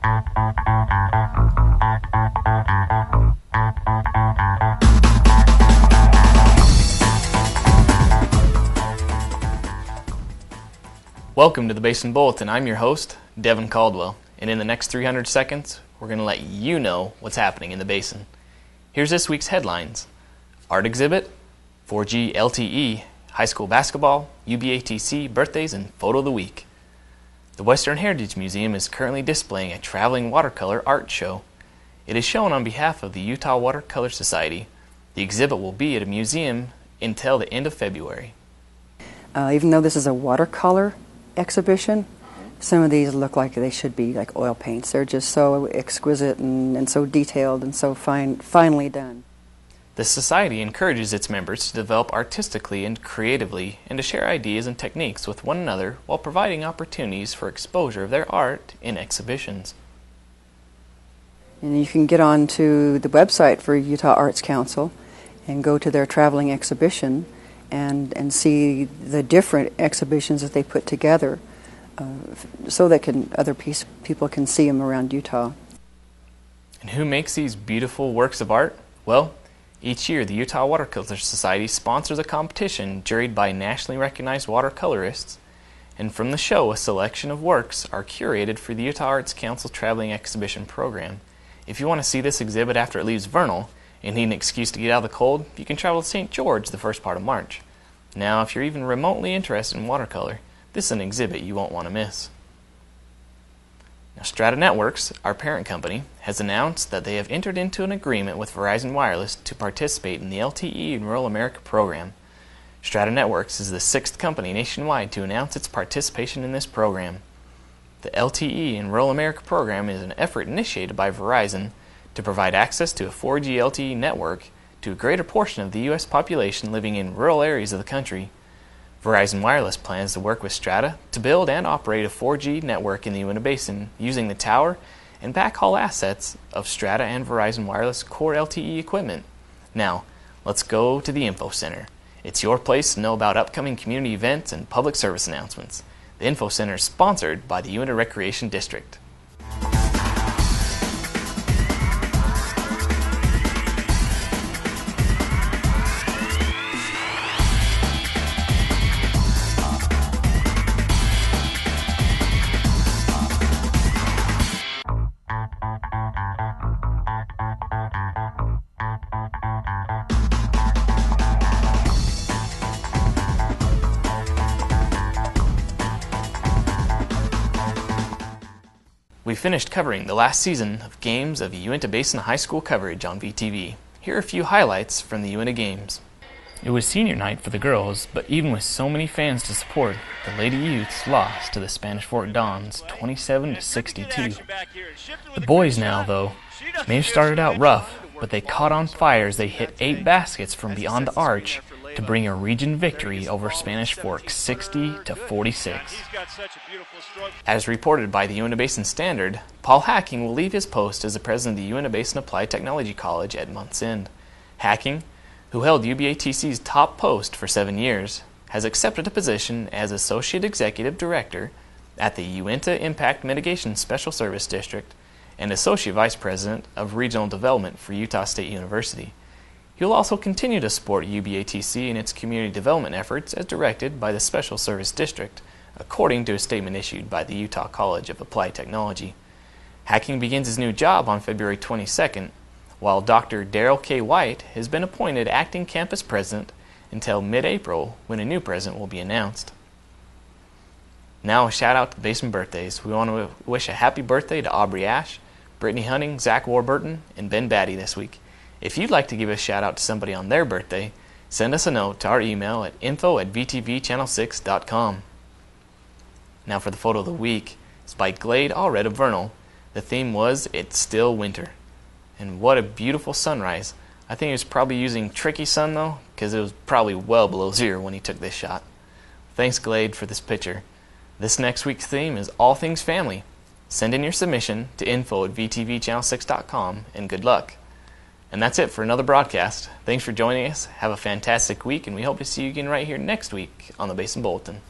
Welcome to the Basin Bulletin. I'm your host, Devin Caldwell, and in the next 300 seconds, we're going to let you know what's happening in the Basin. Here's this week's headlines. Art exhibit, 4G LTE, high school basketball, UBATC, birthdays, and photo of the week. The Western Heritage Museum is currently displaying a traveling watercolor art show. It is shown on behalf of the Utah Watercolor Society. The exhibit will be at a museum until the end of February. Even though this is a watercolor exhibition, some of these look like they should be like oil paints. They're just so exquisite and so detailed and so finely done. The Society encourages its members to develop artistically and creatively and to share ideas and techniques with one another while providing opportunities for exposure of their art in exhibitions. And you can get on to the website for Utah Arts Council and go to their traveling exhibition and see the different exhibitions that they put together so that other people can see them around Utah. And who makes these beautiful works of art? Well, each year the Utah Watercolor Society sponsors a competition juried by nationally recognized watercolorists, and from the show a selection of works are curated for the Utah Arts Council Traveling Exhibition program. If you want to see this exhibit after it leaves Vernal, and need an excuse to get out of the cold, you can travel to St. George the first part of March. Now, if you're even remotely interested in watercolor, this is an exhibit you won't want to miss. Now, Strata Networks, our parent company, has announced that they have entered into an agreement with Verizon Wireless to participate in the LTE in Rural America program. Strata Networks is the sixth company nationwide to announce its participation in this program. The LTE in Rural America program is an effort initiated by Verizon to provide access to a 4G LTE network to a greater portion of the U.S. population living in rural areas of the country. Verizon Wireless plans to work with Strata to build and operate a 4G network in the Uinta Basin using the tower and backhaul assets of Strata and Verizon Wireless core LTE equipment. Now, let's go to the Info Center. It's your place to know about upcoming community events and public service announcements. The Info Center is sponsored by the Uinta Recreation District. We finished covering the last season of games of Uinta Basin High School coverage on VTV. Here are a few highlights from the Uinta Games. It was senior night for the girls, but even with so many fans to support, the Lady Youths lost to the Spanish Fort Dons 27-62. The boys now, though, may have started out rough, but they caught on fire as they hit 8 baskets from beyond the arch to bring a region victory over Spanish Fork 60-46. As reported by the Uinta Basin Standard, Paul Hacking will leave his post as the president of the Uinta Basin Applied Technology College at month's end. Hacking, who held UBATC's top post for 7 years, has accepted a position as Associate Executive Director at the Uinta Impact Mitigation Special Service District and Associate Vice President of Regional Development for Utah State University. He will also continue to support UBATC in its community development efforts as directed by the Special Service District, according to a statement issued by the Utah College of Applied Technology. Hacking begins his new job on February 22nd, while Dr. Darrell K. White has been appointed acting campus president until mid-April when a new president will be announced. Now a shout out to Basin birthdays. We want to wish a happy birthday to Aubrey Ash, Brittany Hunting, Zach Warburton, and Ben Batty this week. If you'd like to give a shout out to somebody on their birthday, send us a note to our email at info@vtvchannel6.com. Now for the photo of the week, it's by Glade Allred of Vernal. The theme was It's Still Winter. And what a beautiful sunrise. I think he was probably using tricky sun though, because it was probably well below zero when he took this shot. Thanks Glade for this picture. This next week's theme is All Things Family. Send in your submission to info@vtvchannel6.com and good luck. And that's it for another broadcast. Thanks for joining us. Have a fantastic week, and we hope to see you again right here next week on the Basin Bulletin.